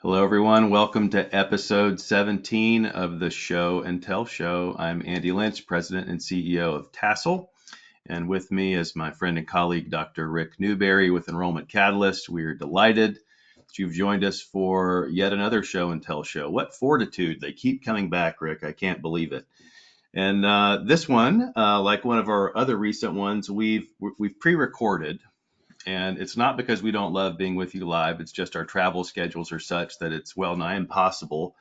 Hello, everyone. Welcome to episode 17 of the Show and Tell Show. I'm Andy Lynch, President and CEO of Tassel. And with me is my friend and colleague, Dr. Rick Newberry with Enrollment Catalyst. We are delighted that you've joined us for yet another Show and Tell show. What fortitude. They keep coming back, Rick. I can't believe it. And this one, like one of our other recent ones, we've pre-recorded, and it's not because we don't love being with you live. It's just our travel schedules are such that it's well nigh impossible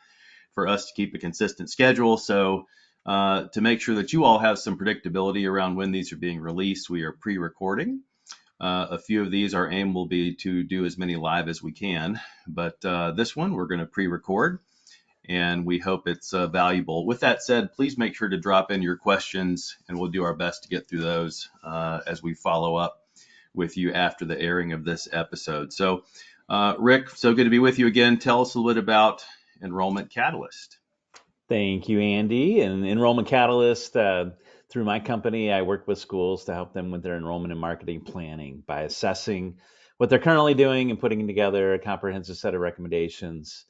for us to keep a consistent schedule. So, to make sure that you all have some predictability around when these are being released, we are pre recording. A few of these, our aim will be to do as many live as we can. But this one, we're going to pre record, and we hope it's valuable. With that said, please make sure to drop in your questions, and we'll do our best to get through those as we follow up with you after the airing of this episode. So, Rick, so good to be with you again. Tell us a little bit about Enrollment Catalyst. Thank you, Andy. And Enrollment Catalyst, through my company, I work with schools to help them with their enrollment and marketing planning by assessing what they're currently doing and putting together a comprehensive set of recommendations.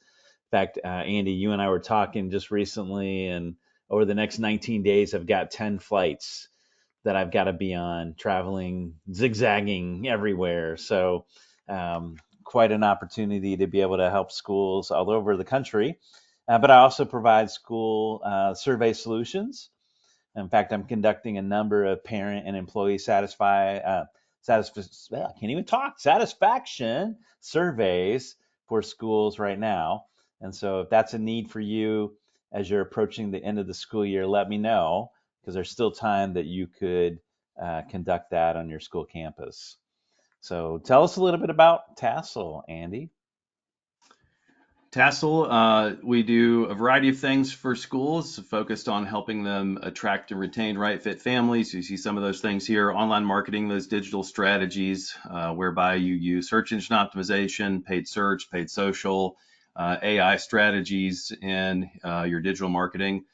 In fact, Andy, you and I were talking just recently, and over the next 19 days, I've got 10 flights that I've got to be on, traveling, zigzagging everywhere. So, quite an opportunity to be able to help schools all over the country. But I also provide school survey solutions. In fact, I'm conducting a number of parent and employee I can't even talk, satisfaction surveys for schools right now. And so if that's a need for you as you're approaching the end of the school year, let me know, because there's still time that you could conduct that on your school campus. So tell us a little bit about Tassel, Andy. Tassel, we do a variety of things for schools focused on helping them attract and retain right fit families. You see some of those things here: online marketing, those digital strategies whereby you use search engine optimization, paid search, paid social, AI strategies in your digital marketing.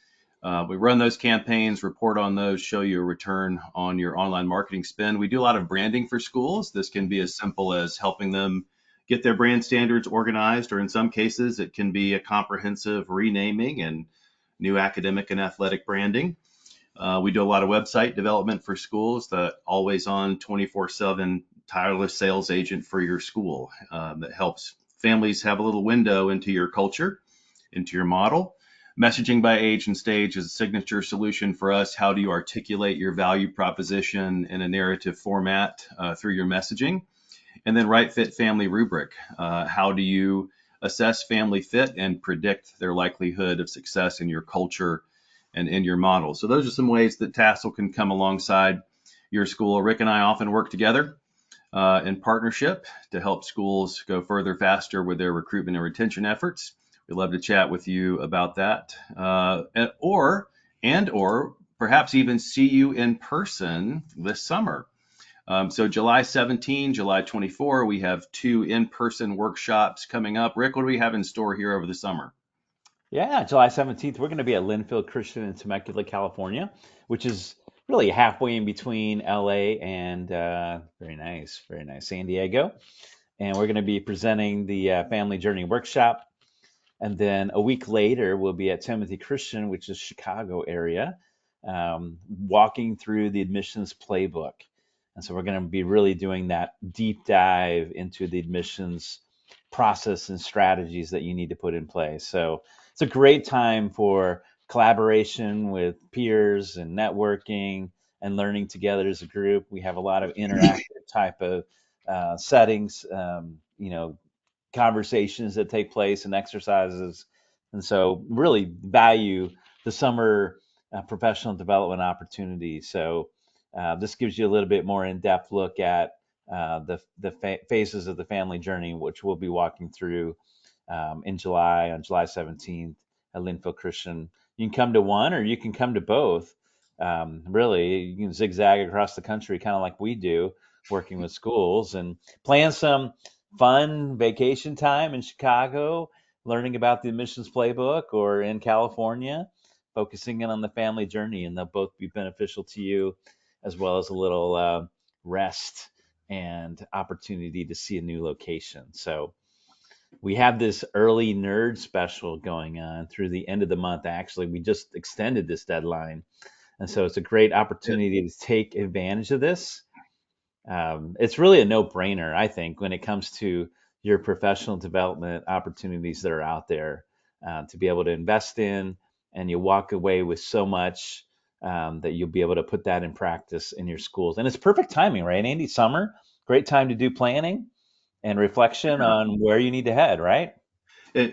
We run those campaigns, report on those, show you a return on your online marketing spend. We do a lot of branding for schools. This can be as simple as helping them get their brand standards organized, or in some cases, it can be a comprehensive renaming and new academic and athletic branding. We do a lot of website development for schools, the always on 24/7 tireless sales agent for your school that helps families have a little window into your culture, into your model. Messaging by age and stage is a signature solution for us. How do you articulate your value proposition in a narrative format through your messaging? And then right fit family rubric. How do you assess family fit and predict their likelihood of success in your culture and in your model? So those are some ways that Tassel can come alongside your school. Rick and I often work together in partnership to help schools go further, faster with their recruitment and retention efforts. We'd love to chat with you about that, or perhaps even see you in person this summer. So July 17, July 24, we have two in-person workshops coming up. Rick, what do we have in store here over the summer? Yeah, July 17th, we're going to be at Linfield Christian in Temecula, California, which is really halfway in between LA and very nice San Diego. And we're going to be presenting the Family Journey Workshop. And then a week later, we'll be at Timothy Christian, which is Chicago area, walking through the admissions playbook. And so we're going to be really doing that deep dive into the admissions process and strategies that you need to put in place. So it's a great time for collaboration with peers and networking and learning together as a group. We have a lot of interactive type of settings, conversations that take place and exercises. And so really value the summer professional development opportunity. So this gives you a little bit more in-depth look at the phases of the family journey, which we'll be walking through in July, on July 17th at Linfield Christian. You can come to one or you can come to both. Really, you can zigzag across the country, kind of like we do, working with schools and plan some fun vacation time in Chicago, learning about the admissions playbook, or in California, focusing in on the family journey, and they'll both be beneficial to you, as well as a little rest and opportunity to see a new location. So We have this early nerd special going on through the end of the month. Actually, we just extended this deadline. And so it's a great opportunity to take advantage of this. It's really a no-brainer, I think, when it comes to your professional development opportunities that are out there to be able to invest in, and you walk away with so much that you'll be able to put that in practice in your schools. And it's perfect timing, right, Andy? Summer, great time to do planning and reflection on where you need to head, right?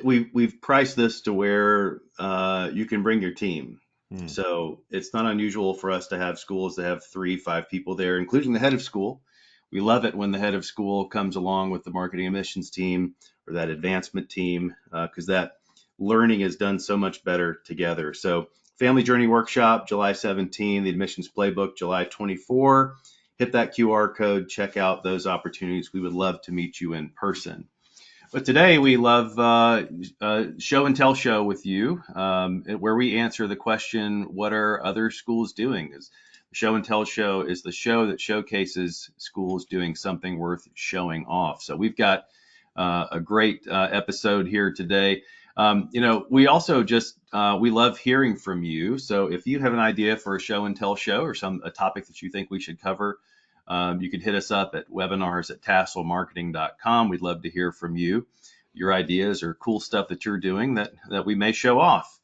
We've priced this to where you can bring your team. Hmm. So it's not unusual for us to have schools that have 3, 5 people there, including the head of school. We love it when the head of school comes along with the marketing admissions team or that advancement team because that learning is done so much better together. So Family Journey Workshop, July 17, the admissions playbook, July 24. Hit that QR code, check out those opportunities. We would love to meet you in person. But today we love show and tell show with you, where we answer the question, what are other schools doing? Is the show and tell show is the show that showcases schools doing something worth showing off. So we've got a great episode here today. We also just we love hearing from you. So if you have an idea for a show and tell show or a topic that you think we should cover, you can hit us up at webinars@tasselmarketing.com. We'd love to hear from you, your ideas or cool stuff that you're doing that we may show off.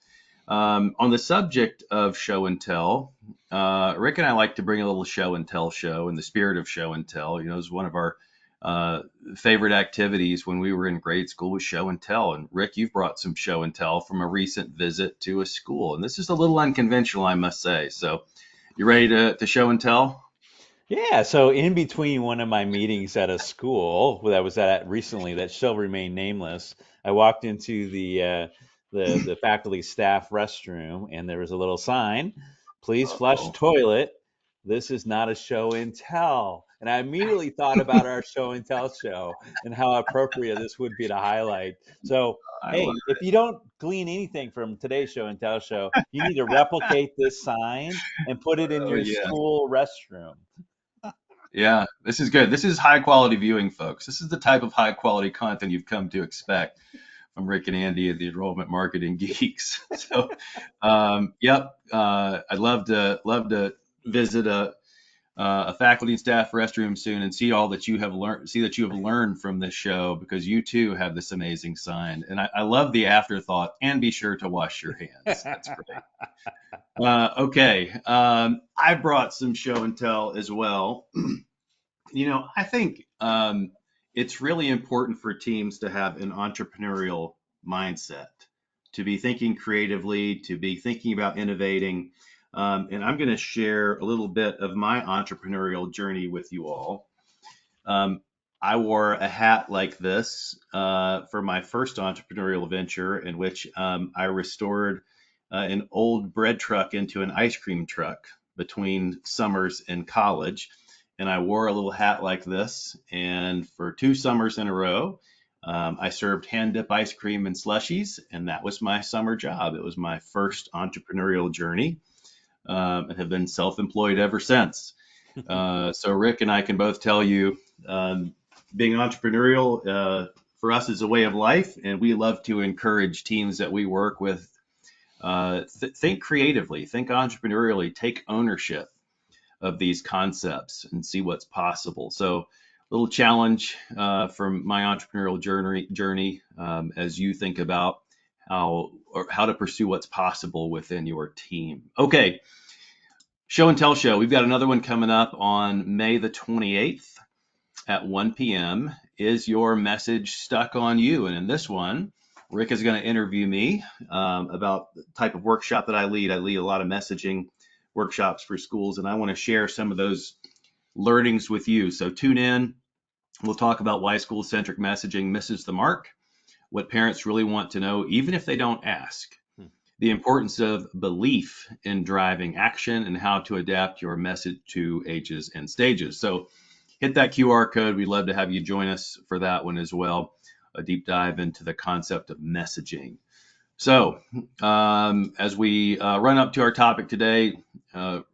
On the subject of show and tell, Rick and I like to bring a little show and tell show in the spirit of show and tell. It was one of our uh, favorite activities when we were in grade school was show and tell. And Rick, you've brought some show and tell from a recent visit to a school. And this is a little unconventional, I must say. So you ready to show and tell? Yeah, so in between one of my meetings at a school that I was at recently that shall remain nameless, I walked into the faculty staff restroom and there was a little sign, please flush Uh-oh. toilet. This is not a show and tell. And I immediately thought about our show and tell show and how appropriate this would be to highlight. So, I love hey, if you don't glean anything from today's show and tell show, you need to replicate this sign and put it in Oh your yeah. school restroom. Yeah, this is good. This is high quality viewing, folks. This is the type of high quality content you've come to expect from Rick and Andy of the Enrollment Marketing Geeks. So, yep, I'd love to visit a faculty and staff restroom soon and see all that you have learned. See that you have learned from this show because you too have this amazing sign. And I love the afterthought. And be sure to wash your hands. That's great. Okay, I brought some show and tell as well. I think it's really important for teams to have an entrepreneurial mindset, to be thinking creatively, to be thinking about innovating. And I'm going to share a little bit of my entrepreneurial journey with you all. Um, I wore a hat like this for my first entrepreneurial venture, in which I restored an old bread truck into an ice cream truck between summers in college. And I wore a little hat like this. And for 2 summers in a row, I served hand dip ice cream and slushies. And that was my summer job. It was my first entrepreneurial journey and have been self employed ever since. So Rick and I can both tell you, um, being entrepreneurial for us is a way of life, and we love to encourage teams that we work with. Think creatively, think entrepreneurially, take ownership of these concepts, and see what's possible. So, little challenge from my entrepreneurial journey as you think about how to pursue what's possible within your team. Okay, show and tell show. We've got another one coming up on May the 28th at 1 p.m. Is your message stuck on you? And in this one, Rick is going to interview me about the type of workshop that I lead. I lead a lot of messaging workshops for schools, and I want to share some of those learnings with you. So tune in. We'll talk about why school centric messaging misses the mark, what parents really want to know, even if they don't ask, the importance of belief in driving action, and how to adapt your message to ages and stages. So hit that QR code. We'd love to have you join us for that one as well. A deep dive into the concept of messaging. So, as we run up to our topic today,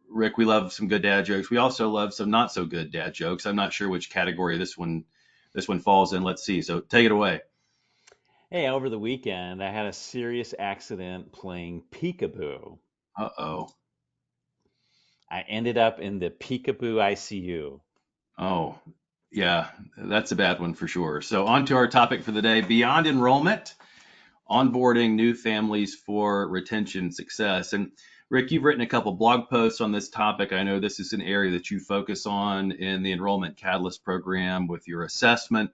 Rick, we love some good dad jokes. We also love some not so good dad jokes. I'm not sure which category this one falls in. Let's see. So, take it away. Hey, over the weekend, I had a serious accident playing peekaboo. Uh-oh. I ended up in the peekaboo ICU. Oh, yeah, that's a bad one for sure. So on to our topic for the day, beyond enrollment, onboarding new families for retention success. And Rick, you've written a couple blog posts on this topic. I know this is an area that you focus on in the Enrollment Catalyst program with your assessment.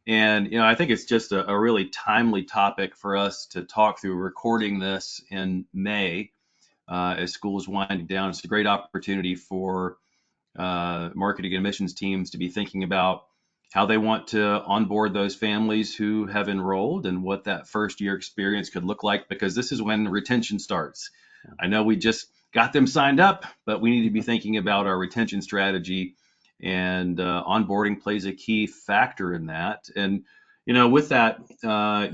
And, I think it's just a really timely topic for us to talk through. Recording this in May as school is winding down. It's a great opportunity for marketing and admissions teams to be thinking about how they want to onboard those families who have enrolled and what that first year experience could look like, because this is when retention starts. I know we just got them signed up, but we need to be thinking about our retention strategy, and onboarding plays a key factor in that. And, with that,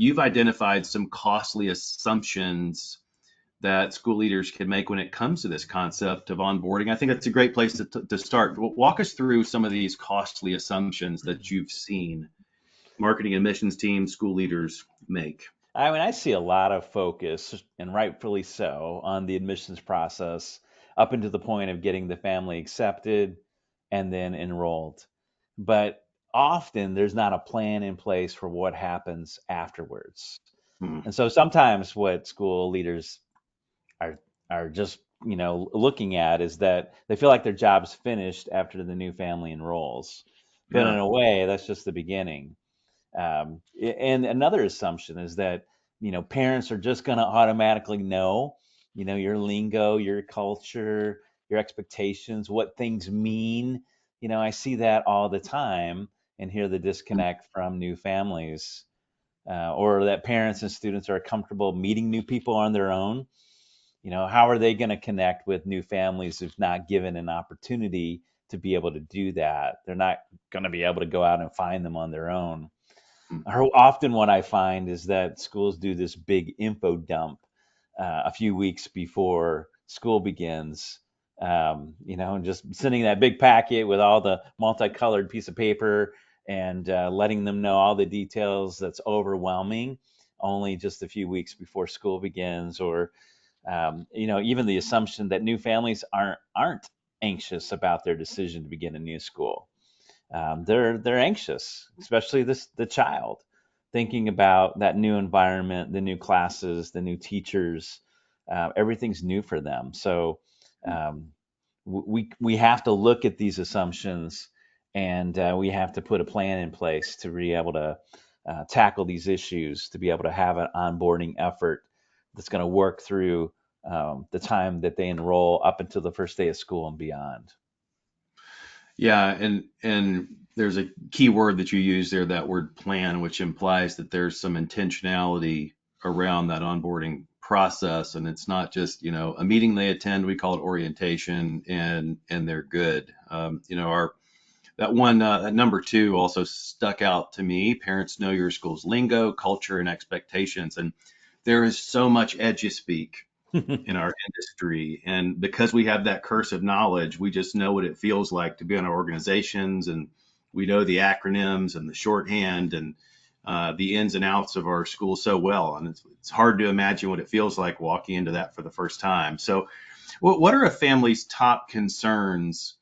you've identified some costly assumptions that school leaders can make when it comes to this concept of onboarding. I think that's a great place to start. Walk us through some of these costly assumptions that you've seen marketing and admissions teams, school leaders make. I mean, I see a lot of focus, and rightfully so, on the admissions process up until the point of getting the family accepted and then enrolled. But often there's not a plan in place for what happens afterwards. Hmm. And so sometimes what school leaders are are just looking at is that they feel like their job's finished after the new family enrolls. But in Yeah. a way, that's just the beginning. And another assumption is that parents are just going to automatically know your lingo, your culture, your expectations, what things mean. I see that all the time and hear the disconnect from new families, or that parents and students are comfortable meeting new people on their own. How are they going to connect with new families if not given an opportunity to be able to do that? They're not going to be able to go out and find them on their own. Or often what I find is that schools do this big info dump a few weeks before school begins. And just sending that big packet with all the multicolored piece of paper and letting them know all the details. That's overwhelming. Only just a few weeks before school begins, or even the assumption that new families aren't anxious about their decision to begin a new school. They're anxious, especially the child, thinking about that new environment, the new classes, the new teachers. Everything's new for them. So um, we have to look at these assumptions, and we have to put a plan in place to be able to tackle these issues, to be able to have an onboarding effort that's going to work through the time that they enroll up until the first day of school and beyond. Yeah, and there's a key word that you use there, that word plan, which implies that there's some intentionality around that onboarding process, and it's not just a meeting they attend. We call it orientation, and they're good. Our that one, that number two also stuck out to me. Parents know your school's lingo, culture, and expectations. And there is so much edu speak in our industry. And because we have that curse of knowledge, we just know what it feels like to be in our organizations. And we know the acronyms and the shorthand and the ins and outs of our school so well. And it's hard to imagine what it feels like walking into that for the first time. So, what are a family's top concerns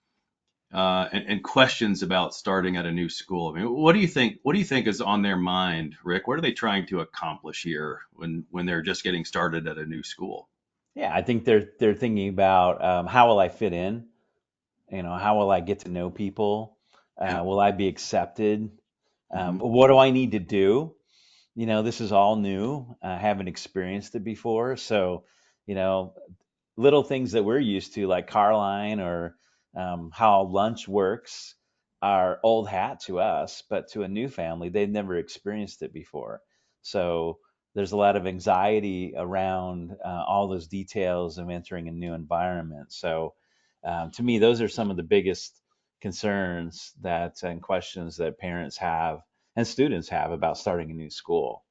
and questions about starting at a new school? I mean, what do you think? What do you think is on their mind, Rick? What are they trying to accomplish here when they're just getting started at a new school? Yeah, I think they're thinking about, how will I fit in? How will I get to know people? Yeah. Will I be accepted? Hmm. What do I need to do? This is all new. I haven't experienced it before, so you know, little things that we're used to, like car line or how lunch works, are old hat to us, but to a new family, they've never experienced it before. So there's a lot of anxiety around all those details of entering a new environment. So to me, those are some of the biggest concerns that and questions that parents have and students have about starting a new school.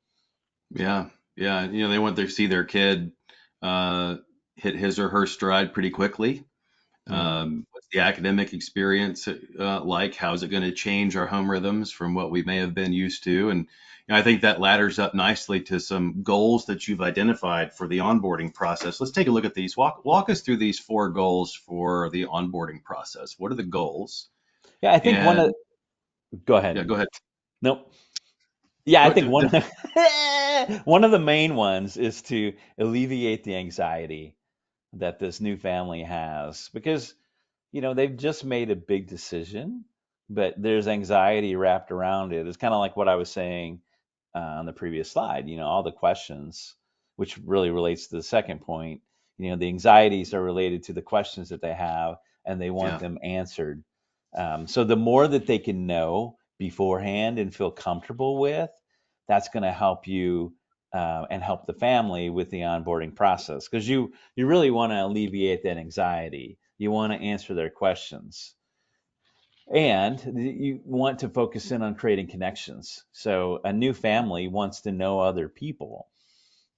Yeah. Yeah. They want to see their kid uh, hit his or her stride pretty quickly. Mm. What's the academic experience like? How is it going to change our home rhythms from what we may have been used to? And I think that ladders up nicely to some goals that you've identified for the onboarding process. Let's take a look at these. Walk us through these four goals for the onboarding process. What are the goals? Yeah, I think one of And go ahead. yeah, go ahead. Nope. Yeah, I Oh, think one one of the main ones is to alleviate the anxiety that this new family has because they've just made a big decision, but there's anxiety wrapped around it. It's kind of like what I was saying on the previous slide, all the questions, which really relates to the second point. The anxieties are related to the questions that they have and they want yeah, them answered. So the more that they can know beforehand and feel comfortable with, that's going to help you and help the family with the onboarding process because you really want to alleviate that anxiety. You want to answer their questions. And you want to focus in on creating connections. So a new family wants to know other people,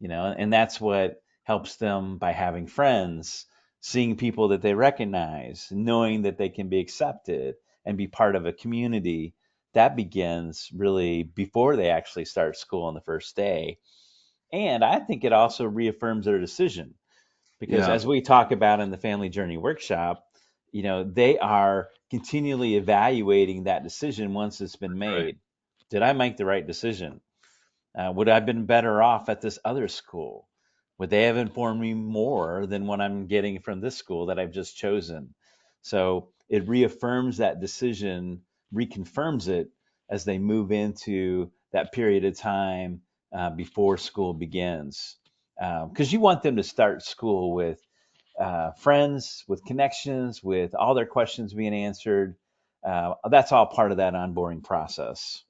and that's what helps them by having friends, seeing people that they recognize, knowing that they can be accepted and be part of a community. That begins really before they actually start school on the first day. And I think it also reaffirms their decision because yeah, as we talk about in the family journey workshop, they are continually evaluating that decision once it's been right. made. Did I make the right decision? Would I have been better off at this other school? Would they have informed me more than what I'm getting from this school that I've just chosen? So it reaffirms that decision, reconfirms it as they move into that period of time before school begins. Because you want them to start school with friends, with connections, with all their questions being answered. That's all part of that onboarding process.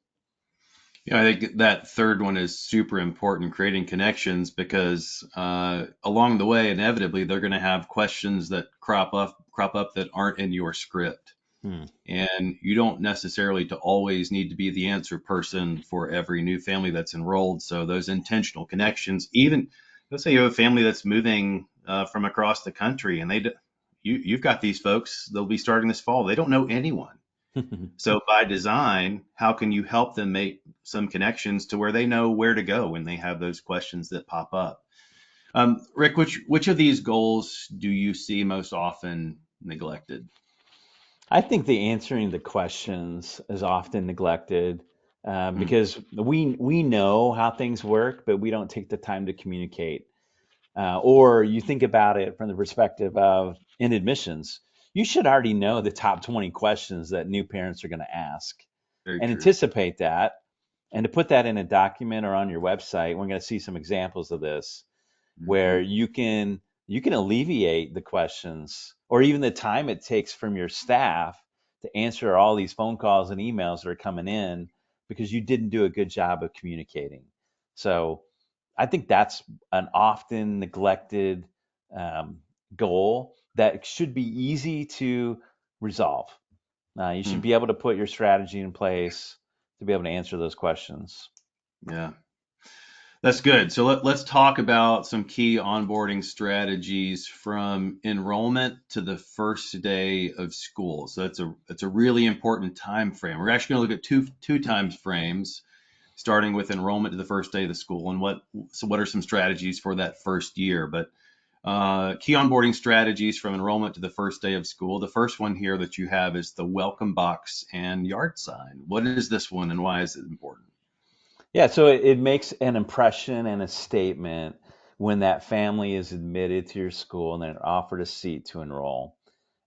Yeah, I think that third one is super important, creating connections, because along the way, inevitably, they're going to have questions that crop up that aren't in your script. Hmm. And you don't necessarily to always need to be the answer person for every new family that's enrolled. So those intentional connections, even let's say you have a family that's moving from across the country, and you've got these folks, they'll be starting this fall. They don't know anyone. So by design, how can you help them make some connections to where they know where to go when they have those questions that pop up? Rick, which of these goals do you see most often neglected? I think the answering the questions is often neglected Hmm, because we know how things work, but we don't take the time to communicate. Or you think about it from the perspective of in admissions, you should already know the top 20 questions that new parents are going to ask very and true. anticipate that. And to put that in a document or on your website, we're going to see some examples of this where Hmm. you can alleviate the questions or even the time it takes from your staff to answer all these phone calls and emails that are coming in because you didn't do a good job of communicating. So I think that's an often neglected um, goal that should be easy to resolve. You should Hmm. be able to put your strategy in place to be able to answer those questions. Yeah, that's good. So let's talk about some key onboarding strategies from enrollment to the first day of school. So that's a really important time frame. We're actually going to look at two time frames, starting with enrollment to the first day of the school, and what are some strategies for that first year. But key onboarding strategies from enrollment to the first day of school. The first one here that you have is the welcome box and yard sign. What is this one, and why is it important? Yeah, so it makes an impression and a statement when that family is admitted to your school and they're offered a seat to enroll,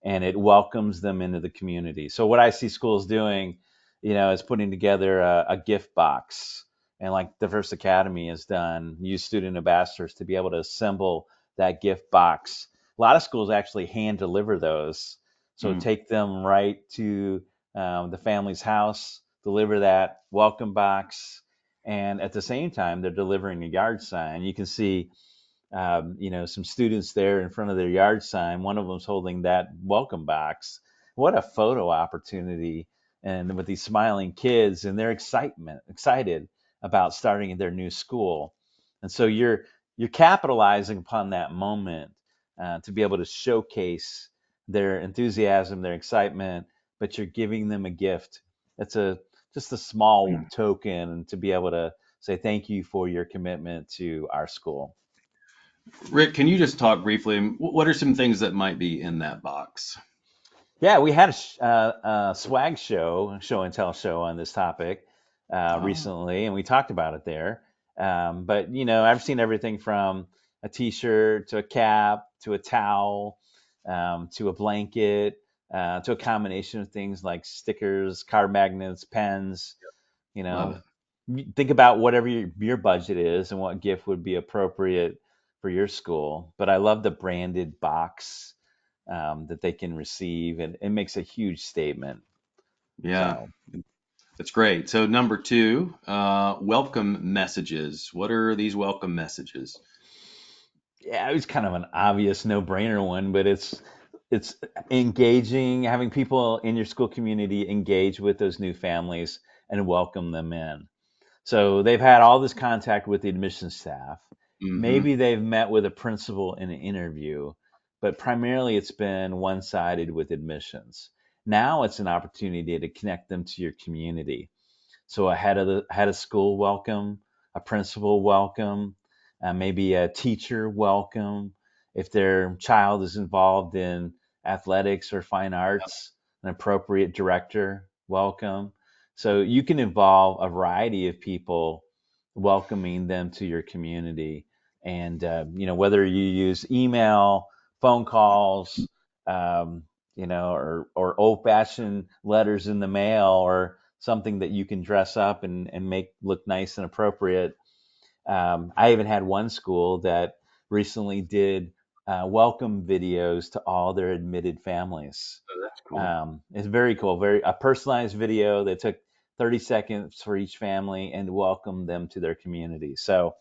and it welcomes them into the community. So what I see schools doing, is putting together a gift box, and like the First Academy has done, use student ambassadors to be able to assemble that gift box. A lot of schools actually hand deliver those, so Hmm. take them right to the family's house, deliver that welcome box, and at the same time they're delivering a yard sign. You can see some students there in front of their yard sign. One of them's holding that welcome box. What a photo opportunity! And with these smiling kids and their excited about starting in their new school. And so you're capitalizing upon that moment to be able to showcase their enthusiasm, their excitement, but you're giving them a gift. It's a just a small token to be able to say thank you for your commitment to our school. Rick, can you just talk briefly? What are some things that might be in that box? Yeah, we had a swag show and tell show on this topic Oh, recently, and we talked about it there. But I've seen everything from a T-shirt to a cap to a towel to a blanket to a combination of things like stickers, card magnets, pens. You love it. know, think about whatever your budget is and what gift would be appropriate for your school. But I love the branded box that they can receive, and it makes a huge statement. Yeah, So that's great. So number two, welcome messages. What are these welcome messages? yeah, it was kind of an obvious no-brainer one, but it's engaging, having people in your school community engage with those new families and welcome them in. So they've had all this contact with the admissions staff. Hmm. Maybe they've met with a principal in an interview, but primarily it's been one-sided with admissions. Now it's an opportunity to connect them to your community. So a head of school welcome, a principal welcome, maybe a teacher welcome. If their child is involved in athletics or fine arts, an appropriate director welcome. So you can involve a variety of people welcoming them to your community. And whether you use email, phone calls, um, or old-fashioned letters in the mail, or something that you can dress up and make look nice and appropriate. I even had one school that recently did welcome videos to all their admitted families. Oh, that's cool. It's very cool, very a personalized video that took 30 seconds for each family and welcomed them to their community. So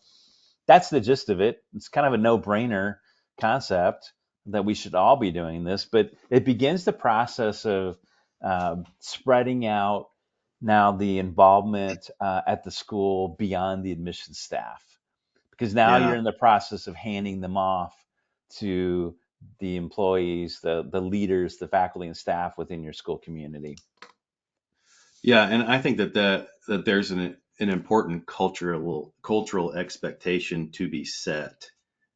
that's the gist of it. It's kind of a no-brainer concept that we should all be doing this, but it begins the process of spreading out now the involvement at the school beyond the admissions staff, because now Yeah. you're in the process of handing them off to the employees, the leaders, the faculty and staff within your school community. Yeah, and I think that there's an important cultural expectation to be set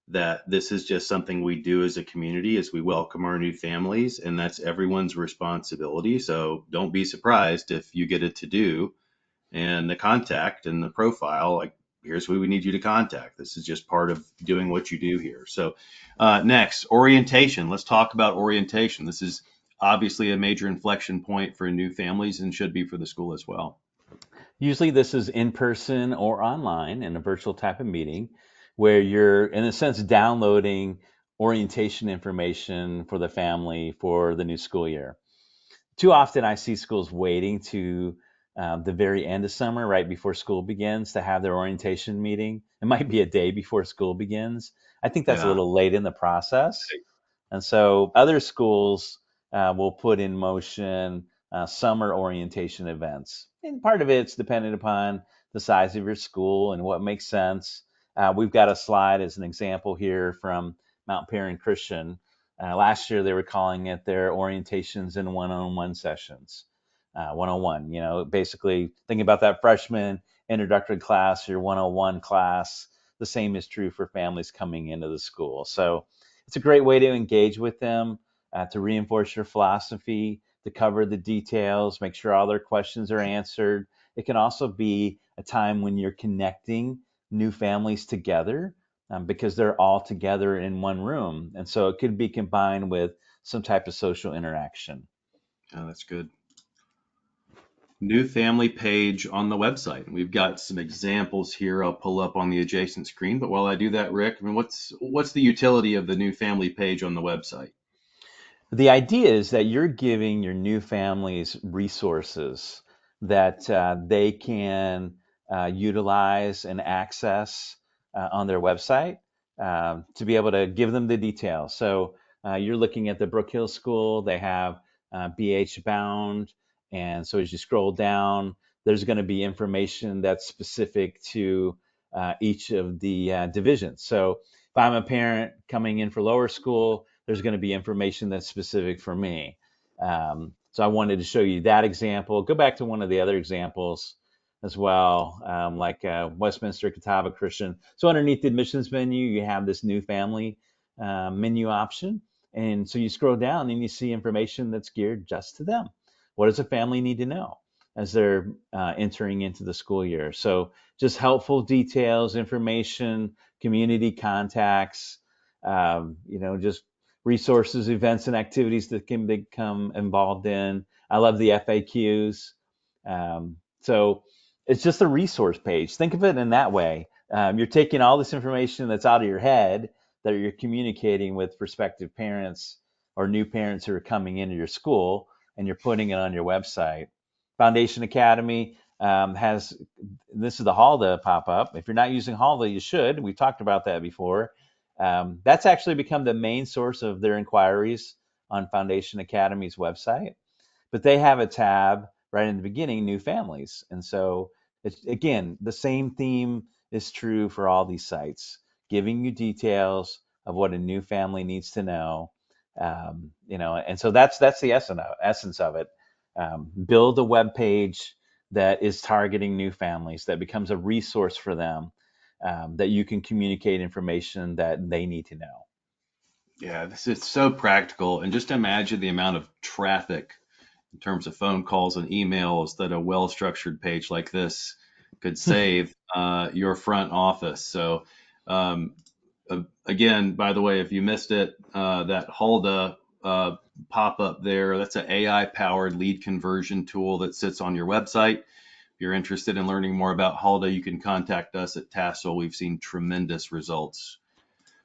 that this is just something we do as a community as we welcome our new families, and that's everyone's responsibility. So don't be surprised if you get a to do and the contact and the profile, like here's who we need you to contact. This is just part of doing what you do here. So next, orientation. Let's talk about orientation. This is obviously a major inflection point for new families and should be for the school as well. Usually, this is in person or online in a virtual type of meeting where you're, in a sense, downloading orientation information for the family for the new school year. Too often, I see schools waiting to the very end of summer, right before school begins, to have their orientation meeting. It might be a day before school begins. I think that's a Yeah. little late in the process. And so other schools will put in motion summer orientation events. And part of it's dependent upon the size of your school and what makes sense. We've got a slide as an example here from Mount Perrin Christian. Last year, they were calling it their orientations and one-on-one sessions. 101, basically thinking about that freshman introductory class, your 101 class. The same is true for families coming into the school. So it's a great way to engage with them, to reinforce your philosophy, to cover the details, make sure all their questions are answered. It can also be a time when you're connecting new families together because they're all together in one room. And so it could be combined with some type of social interaction. Oh, that's good. New family page on the website. We've got some examples here I'll pull up on the adjacent screen. But while I do that, Rick, I mean, what's the utility of the new family page on the website? The idea is that you're giving your new families resources that they can utilize and access on their website to be able to give them the details. So you're looking at the Brook Hill School, they have BH Bound. And so as you scroll down, there's going to be information that's specific to each of the divisions. So if I'm a parent coming in for lower school, there's going to be information that's specific for me. So I wanted to show you that example. Go back to one of the other examples as well, like Westminster Catawba Christian. So underneath the admissions menu, you have this new family menu option. And so you scroll down and you see information that's geared just to them. What does a family need to know as they're entering into the school year? So just helpful details, information, community contacts, just resources, events, and activities that can become involved in. I love the FAQs. So it's just a resource page. Think of it in that way. You're taking all this information that's out of your head that you're communicating with prospective parents or new parents who are coming into your school, and you're putting it on your website. Foundation Academy has this is the Halda pop up. If you're not using Halda, you should. We've talked about that before. That's actually become the main source of their inquiries on Foundation Academy's website. But they have a tab right in the beginning, new families. And so, it's, again, the same theme is true for all these sites, giving you details of what a new family needs to know. And so that's the essence of it. Build a web page that is targeting new families, that becomes a resource for them, that you can communicate information that they need to know. Yeah, this is so practical. And just imagine the amount of traffic in terms of phone calls and emails that a well-structured page like this could save your front office. So, um, again, by the way, if you missed it, that Hulda pop up there, that's an AI-powered lead conversion tool that sits on your website. If you're interested in learning more about Hulda, you can contact us at Tassel. We've seen tremendous results.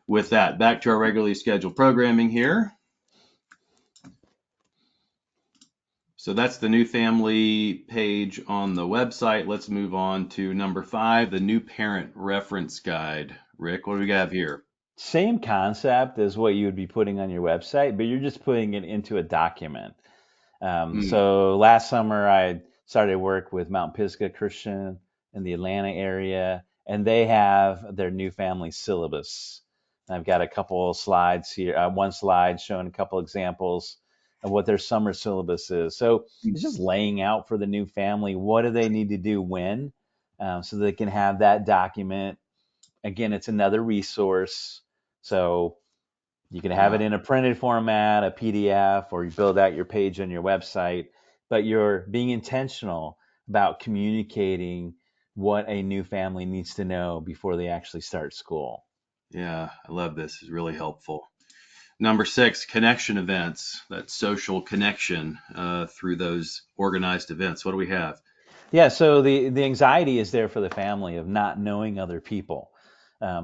With that, back to our regularly scheduled programming here. So that's the new family page on the website. Let's move on to number 5, the new parent reference guide. Rick, what do we have here? Same concept as what you would be putting on your website, but you're just putting it into a document. Hmm, So last summer, I started work with Mount Pisgah Christian in the Atlanta area, and they have their new family syllabus. I've got a couple of slides here, one slide showing a couple examples of what their summer syllabus is. So it's just laying out for the new family what do they need to do when, so they can have that document. Again, it's another resource. So you can have yeah, it in a printed format, a PDF, or you build out your page on your website, but you're being intentional about communicating what a new family needs to know before they actually start school. yeah, I love this. It's really helpful. Number 6, connection events. That social connection through those organized events. What do we have? Yeah, so the anxiety is there for the family of not knowing other people.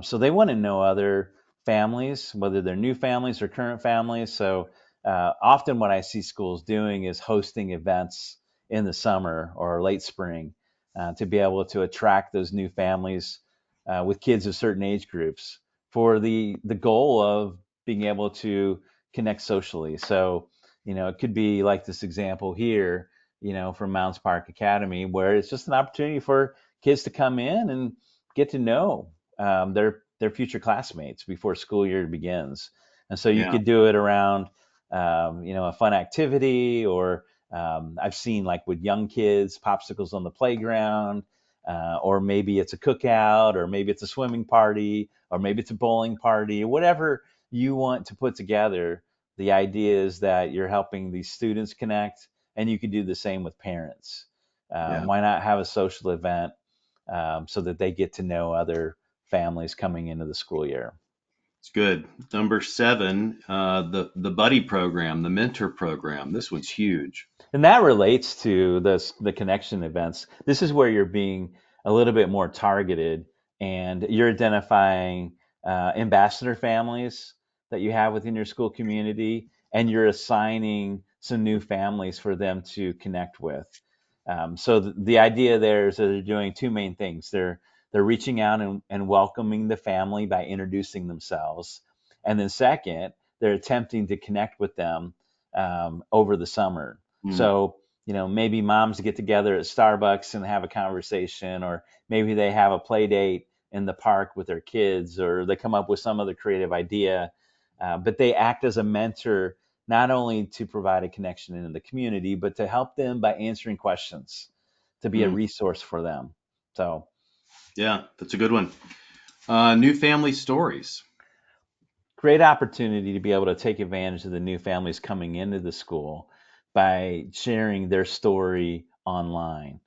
So they want to know other families, whether they're new families or current families. So often what I see schools doing is hosting events in the summer or late spring to be able to attract those new families with kids of certain age groups for the goal of being able to connect socially. So, it could be like this example here, from Mounds Park Academy, where it's just an opportunity for kids to come in and get to know their future classmates before school year begins. And so you Yeah, could do it around, a fun activity, or I've seen like with young kids, popsicles on the playground, or maybe it's a cookout, or maybe it's a swimming party, or maybe it's a bowling party, whatever you want to put together. The idea is that you're helping these students connect, and you could do the same with parents. yeah, Why not have a social event so that they get to know other families coming into the school year? it's good. Number 7, the buddy program, the mentor program. This one's huge. And that relates to the connection events. This is where you're being a little bit more targeted, and you're identifying ambassador families that you have within your school community, and you're assigning some new families for them to connect with. So the idea there is that they're doing two main things. They're reaching out and welcoming the family by introducing themselves, and then second, they're attempting to connect with them over the summer. Hmm, So, maybe moms get together at Starbucks and have a conversation, or maybe they have a play date in the park with their kids, or they come up with some other creative idea but they act as a mentor not only to provide a connection into the community, but to help them by answering questions, to be a Mm, resource for them. So yeah, that's a good one. New family stories. great opportunity to be able to take advantage of the new families coming into the school by sharing their story online.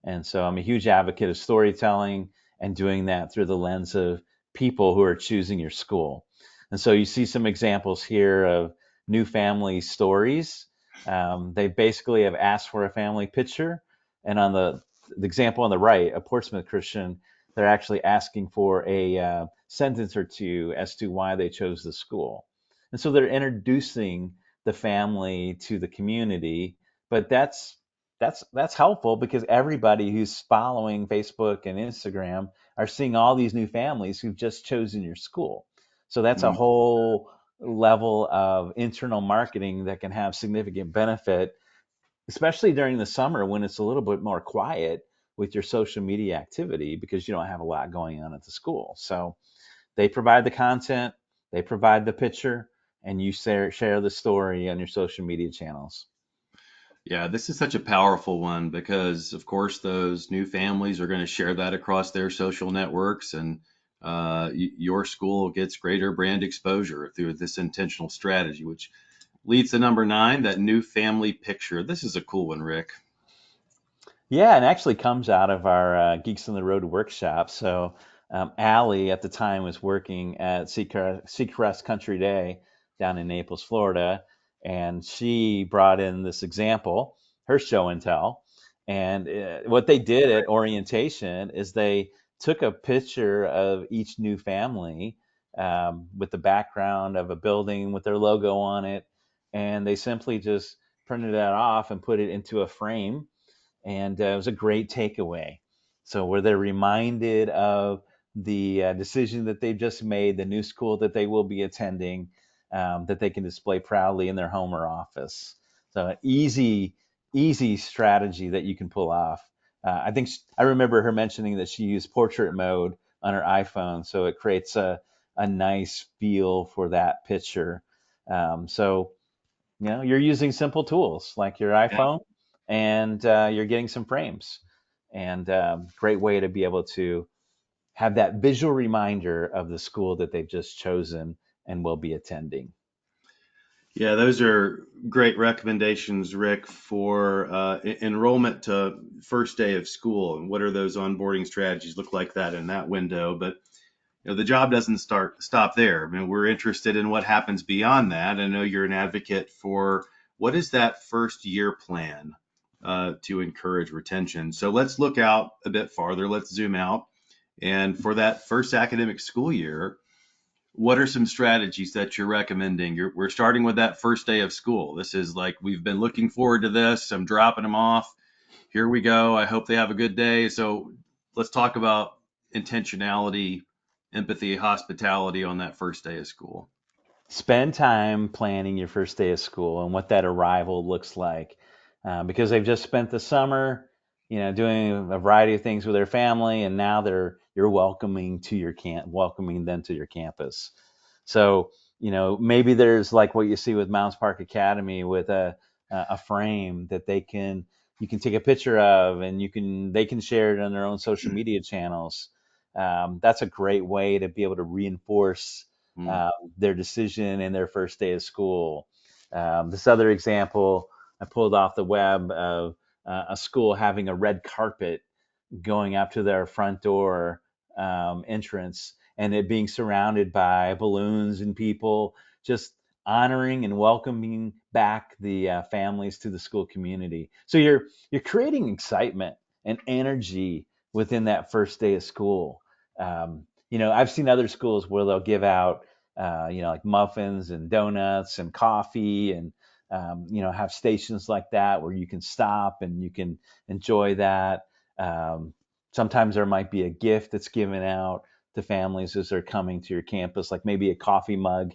And so I'm a huge advocate of storytelling and doing that through the lens of people who are choosing your school. And so you see some examples here of new family stories. They basically have asked for a family picture. And on the example on the right, a Portsmouth Christian, they're actually asking for a sentence or two as to why they chose the school. And so they're introducing the family to the community, but that's helpful because everybody who's following Facebook and Instagram are seeing all these new families who've just chosen your school. So that's a Mm, whole level of internal marketing that can have significant benefit, especially during the summer when it's a little bit more quiet with your social media activity because you don't have a lot going on at the school. So they provide the content, they provide the picture, and you share the story on your social media channels. yeah, this is such a powerful one because, of course, those new families are going to share that across their social networks, and your school gets greater brand exposure through this intentional strategy, which leads to number nine, that new family picture. This is a cool one, Rick. Yeah, and actually comes out of our Geeks on the Road workshop. So Allie at the time was working at Seacrest Country Day down in Naples, Florida, and she brought in this example, her show and tell. And what they did at orientation is they took a picture of each new family with the background of a building with their logo on it, and they simply just printed that off and put it into a frame, and it was a great takeaway. So where they're reminded of the decision that they've just made, the new school that they will be attending, that they can display proudly in their home or office. So an easy strategy that you can pull off. I remember her mentioning that she used portrait mode on her iPhone, so it creates a nice feel for that picture. So you're using simple tools like your Yeah. iPhone, and you're getting some frames, and great way to be able to have that visual reminder of the school that they've just chosen and will be attending. Yeah, those are great recommendations, Rick, for enrollment to first day of school. And what are those onboarding strategies look like that in that window? But the job doesn't stop there. I mean, we're interested in what happens beyond that. I know you're an advocate for what is that first year plan to encourage retention. So let's look out a bit farther. Let's zoom out. And for that first academic school year, what are some strategies that you're recommending? We're starting with that first day of school. This is like, we've been looking forward to this. I'm dropping them off. Here we go. I hope they have a good day. So let's talk about intentionality, empathy, hospitality on that first day of school. Spend time planning your first day of school and what that arrival looks like, because they've just spent the summer, doing a variety of things with their family, and now you're welcoming them to your campus. So, maybe there's like what you see with Mounds Park Academy with a frame that you can take a picture of, and they can share it on their own social media channels. That's a great way to be able to reinforce Mm, uh, their decision in their first day of school. This other example I pulled off the web of a school having a red carpet going up to their front door entrance, and it being surrounded by balloons and people just honoring and welcoming back the families to the school community. So you're creating excitement and energy within that first day of school. I've seen other schools where they'll give out like muffins and donuts and coffee, and have stations like that where you can stop and you can enjoy that. um, Sometimes there might be a gift that's given out to families as they're coming to your campus, like maybe a coffee mug,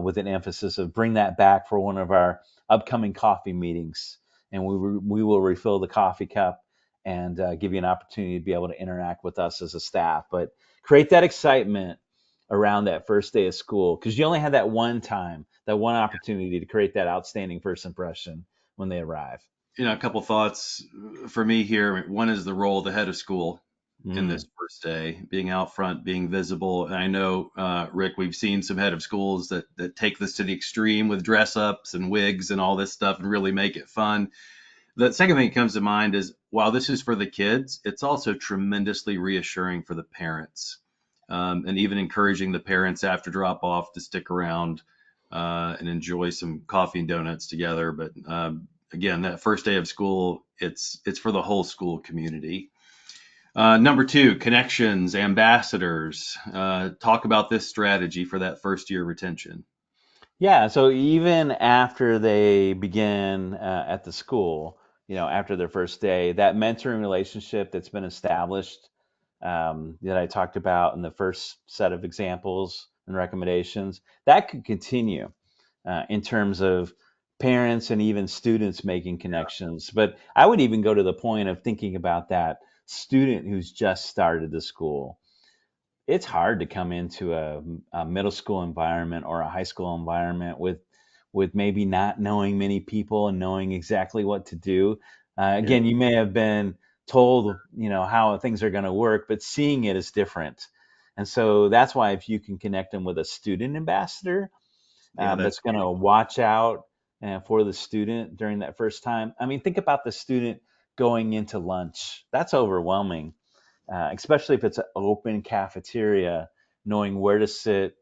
with an emphasis of bring that back for one of our upcoming coffee meetings. And we will refill the coffee cup and give you an opportunity to be able to interact with us as a staff. But create that excitement around that first day of school, because you only had that one time, that one opportunity to create that outstanding first impression when they arrive. A couple thoughts for me here. One is the role of the head of school in this Mm, first day, being out front, being visible. And I know, Rick, we've seen some head of schools that take this to the extreme with dress ups and wigs and all this stuff and really make it fun. The second thing that comes to mind is while this is for the kids, it's also tremendously reassuring for the parents, and even encouraging the parents after drop off to stick around and enjoy some coffee and donuts together. But again, that first day of school, it's for the whole school community. Number two, connections, ambassadors. Talk about this strategy for that first year retention. yeah, so even after they begin at the school, after their first day, that mentoring relationship that's been established, that I talked about in the first set of examples and recommendations, that could continue in terms of parents and even students making connections. But I would even go to the point of thinking about that student who's just started the school. It's hard to come into a middle school environment or a high school environment with maybe not knowing many people and knowing exactly what to do. Yeah, Again, you may have been told, how things are going to work, but seeing it is different. And so that's why if you can connect them with a student ambassador, yeah, that's that's going to watch out for the student during that first time. I mean, think about the student going into lunch. That's overwhelming, especially if it's an open cafeteria, knowing where to sit,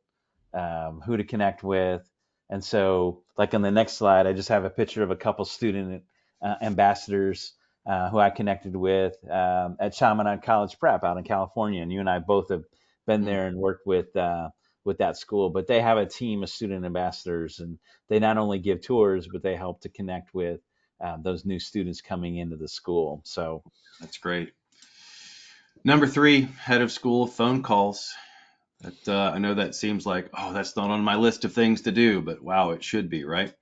who to connect with. And so, like on the next slide, I just have a picture of a couple student ambassadors who I connected with at Chaminade College Prep out in California. And you and I both have been mm, there and worked with that school. But they have a team of student ambassadors, and they not only give tours, but they help to connect with those new students coming into the school. So that's great. Number three, head of school phone calls. That I know that seems like, oh, that's not on my list of things to do, but wow, it should be, right?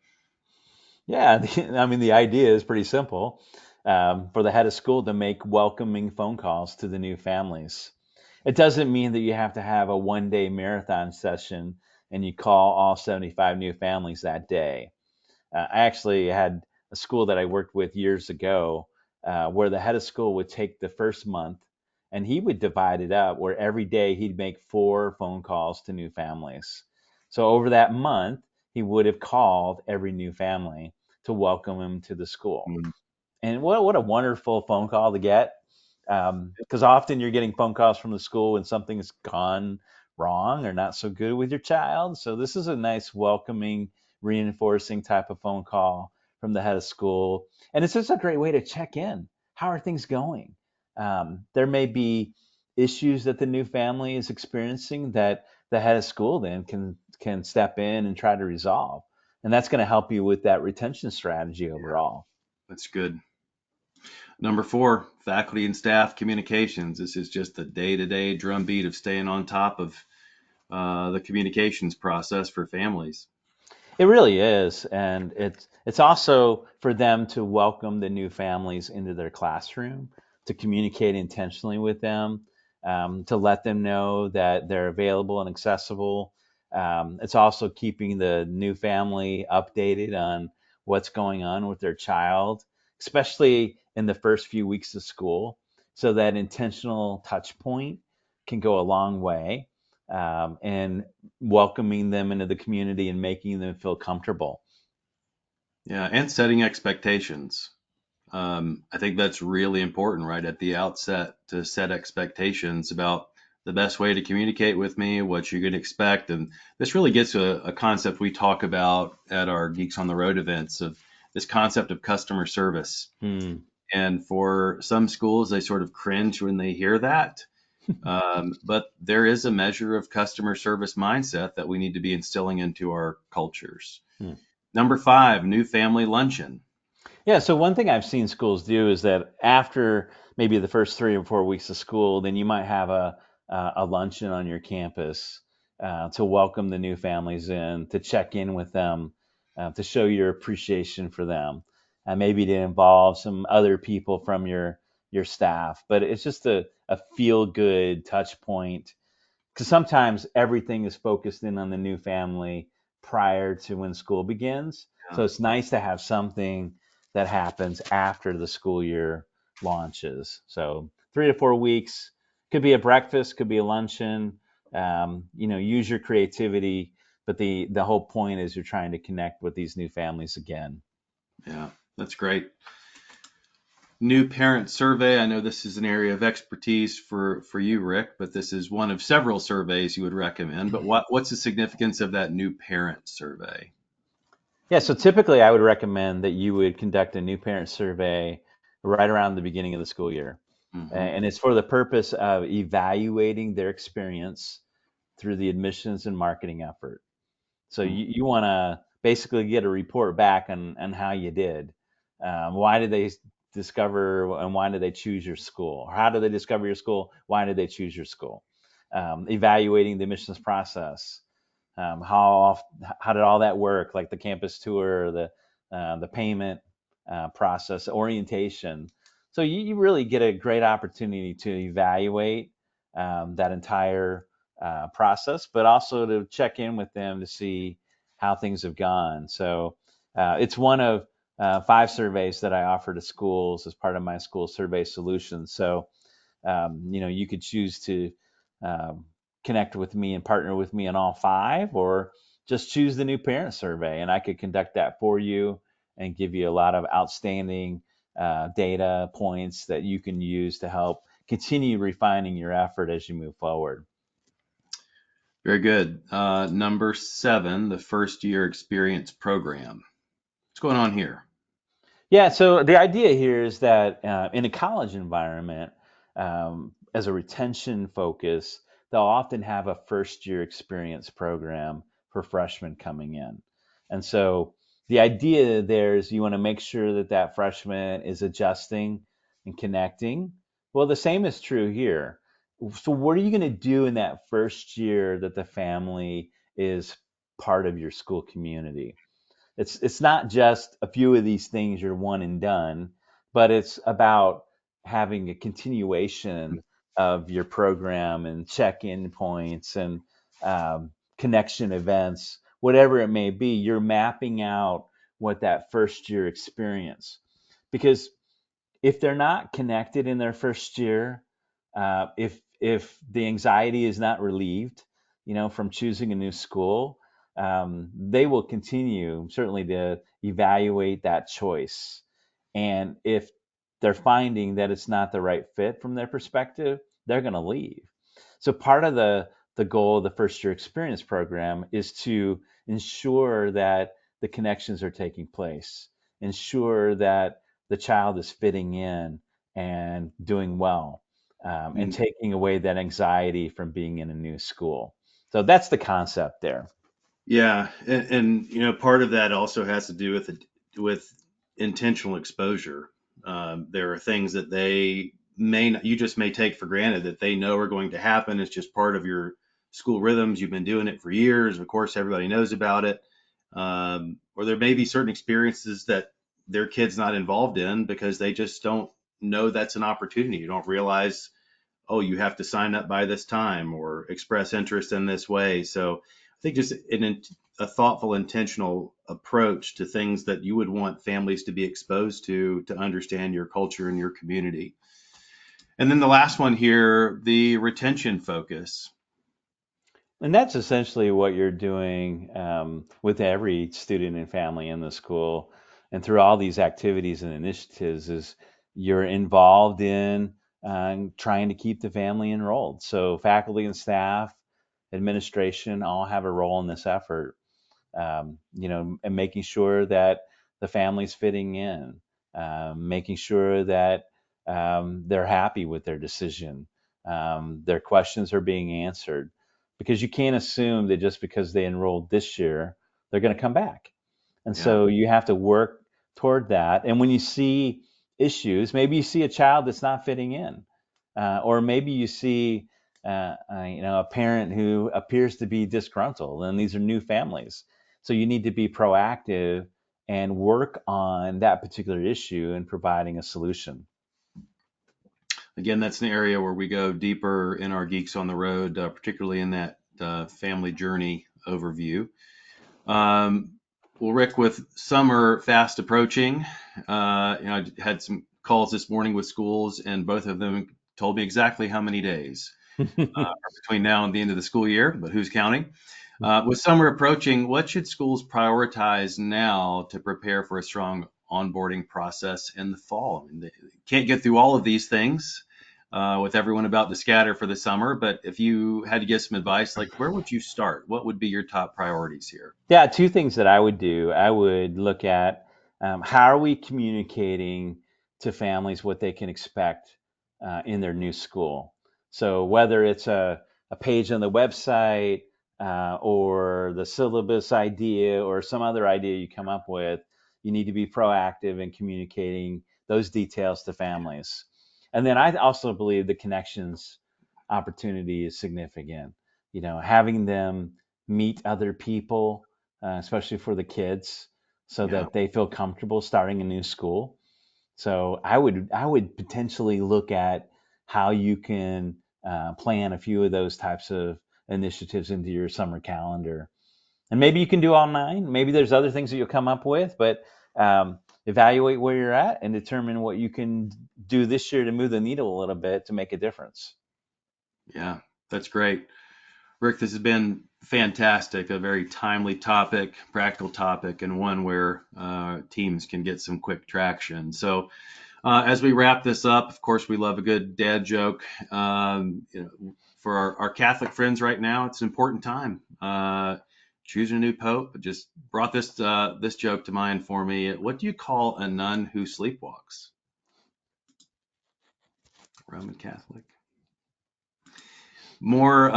yeah, I mean, the idea is pretty simple, for the head of school to make welcoming phone calls to the new families. It doesn't mean that you have to have a 1 day marathon session and you call all 75 new families that day. I actually had a school that I worked with years ago where the head of school would take the first month and he would divide it up where every day he'd make 4 phone calls to new families. So over that month, he would have called every new family to welcome him to the school. Mm, And what a wonderful phone call to get. Because often you're getting phone calls from the school when something's gone wrong or not so good with your child. So this is a nice, welcoming, reinforcing type of phone call from the head of school. And it's just a great way to check in. How are things going? There may be issues that the new family is experiencing that the head of school then can step in and try to resolve. And that's going to help you with that retention strategy overall. that's good. Number four, faculty and staff communications. This is just the day-to-day drumbeat of staying on top of the communications process for families. It really is, and it's also for them to welcome the new families into their classroom, to communicate intentionally with them, to let them know that they're available and accessible. It's also keeping the new family updated on what's going on with their child, especially in the first few weeks of school. So that intentional touch point can go a long way. And welcoming them into the community and making them feel comfortable. Yeah, and setting expectations. I think that's really important right at the outset to set expectations about the best way to communicate with me, what you can expect. And this really gets to a concept we talk about at our Geeks on the Road events of this concept of customer service. Hmm. And for some schools, they sort of cringe when they hear that. But there is a measure of customer service mindset that we need to be instilling into our cultures. Hmm. Number five, new family luncheon. Yeah, so one thing I've seen schools do is that after maybe the first 3 or 4 weeks of school, then you might have a luncheon on your campus to welcome the new families in, to check in with them, to show your appreciation for them, maybe to involve some other people from your staff. But it's just a feel good touch point because sometimes everything is focused in on the new family prior to when school begins. Yeah. So it's nice to have something that happens after the school year launches. So 3 to 4 weeks could be a breakfast, could be a luncheon. Use your creativity, but the whole point is you're trying to connect with these new families again. Yeah, that's great. New parent survey. I know this is an area of expertise for you, Rick, but this is one of several surveys you would recommend. But what's the significance of that new parent survey? Yeah, so typically I would recommend that you would conduct a new parent survey right around the beginning of the school year. Hmm. And it's for the purpose of evaluating their experience through the admissions and marketing effort. So you want to basically get a report back on how you did. Why did they discover and why did they choose your school? Or how did they discover your school? Why did they choose your school? Evaluating the admissions process. How did all that work? Like the campus tour, the payment process, orientation. So you really get a great opportunity to evaluate that entire process, but also to check in with them to see how things have gone. So it's one of 5 surveys that I offer to schools as part of my school survey solutions. So you could choose to um, connect with me and partner with me on all 5, or just choose the new parent survey, and I could conduct that for you and give you a lot of outstanding data points that you can use to help continue refining your effort as you move forward. Very good. Number 7, the first year experience program. What's going on here? Yeah, so the idea here is that in a college environment, as a retention focus, they'll often have a first year experience program for freshmen coming in. And so the idea there is you want to make sure that that freshman is adjusting and connecting. Well, the same is true here. So, what are you going to do in that first year that the family is part of your school community? It's not just a few of these things you're one and done, but it's about having a continuation of your program and check-in points and connection events, whatever it may be. You're mapping out what that first year experience, because if they're not connected in their first year, if the anxiety is not relieved, from choosing a new school, they will continue certainly to evaluate that choice. And if they're finding that it's not the right fit from their perspective, they're going to leave. So part of the goal of the first year experience program is to ensure that the connections are taking place, ensure that the child is fitting in and doing well, and Mm. taking away that anxiety from being in a new school. So that's the concept there. Yeah, and part of that also has to do with intentional exposure. There are things that they may not, you just may take for granted that they know are going to happen. It's just part of your school rhythms. You've been doing it for years. Of course, everybody knows about it. Or there may be certain experiences that their kid's not involved in because they just don't know that's an opportunity. You don't realize, oh, you have to sign up by this time or express interest in this way. So I think just a thoughtful, intentional approach to things that you would want families to be exposed to understand your culture and your community. And then the last one here, the retention focus. And that's essentially what you're doing with every student and family in the school, and through all these activities and initiatives, is you're involved in trying to keep the family enrolled. So faculty and staff, administration all have a role in this effort, and making sure that the family's fitting in, making sure that they're happy with their decision, their questions are being answered, because you can't assume that just because they enrolled this year, they're going to come back. And Yeah. so you have to work toward that. And when you see issues, maybe you see a child that's not fitting in, or maybe you see a parent who appears to be disgruntled, and these are new families. So you need to be proactive and work on that particular issue and providing a solution. Again, that's an area where we go deeper in our Geeks on the Road, particularly in that family journey overview. Um, well, Rick, with summer fast approaching, I had some calls this morning with schools, and both of them told me exactly how many days between now and the end of the school year, but who's counting? With summer approaching, what should schools prioritize now to prepare for a strong onboarding process in the fall? I mean, they can't get through all of these things with everyone about to scatter for the summer, but if you had to give some advice, like where would you start? What would be your top priorities here? Yeah, two things that I would do. I would look at how are we communicating to families what they can expect in their new school. So whether it's a page on the website or the syllabus idea or some other idea you come up with, you need to be proactive in communicating those details to families. And then I also believe the connections opportunity is significant. Having them meet other people, especially for the kids, so Yeah, that they feel comfortable starting a new school. So I would potentially look at how you can plan a few of those types of initiatives into your summer calendar, and maybe you can do all nine. Maybe there's other things that you'll come up with, but evaluate where you're at and determine what you can do this year to move the needle a little bit to make a difference. yeah, that's great. Rick, this has been fantastic, a very timely topic, practical topic, and one where teams can get some quick traction. So, as we wrap this up, of course, we love a good dad joke. For our Catholic friends right now, it's an important time. Choosing a new pope just brought this joke to mind for me. What do you call a nun who sleepwalks? Roman Catholic. More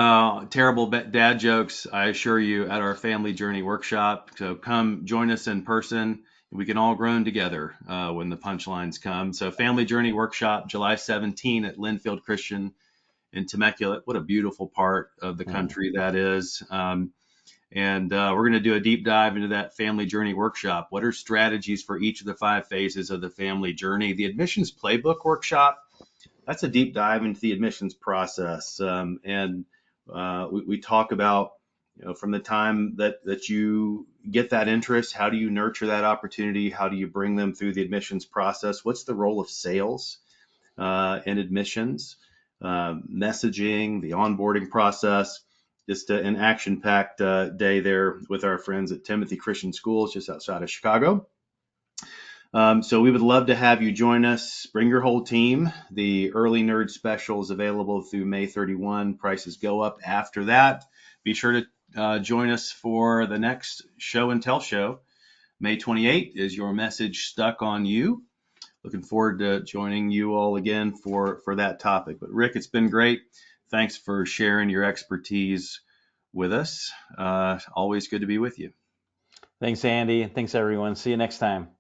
terrible dad jokes, I assure you, at our Family Journey workshop. So come join us in person. We can all groan together when the punchlines come. So Family Journey workshop, July 17 at Linfield Christian in Temecula. What a beautiful part of the Mm. country that is. And we're going to do a deep dive into that Family Journey workshop. What are strategies for each of the 5 phases of the family journey? The admissions playbook workshop, that's a deep dive into the admissions process. And we talk about, from the time that you get that interest, how do you nurture that opportunity? How do you bring them through the admissions process? What's the role of sales in admissions? Messaging, the onboarding process. Just an action-packed day there with our friends at Timothy Christian Schools just outside of Chicago. So we would love to have you join us. Bring your whole team. The early nerd special is available through May 31. Prices go up after that. Be sure to join us for the next show and tell show. May 28th is Your Message Stuck on You. Looking forward to joining you all again for that topic. But Rick, it's been great. Thanks for sharing your expertise with us. Always good to be with you. Thanks, Andy. Thanks, everyone. See you next time.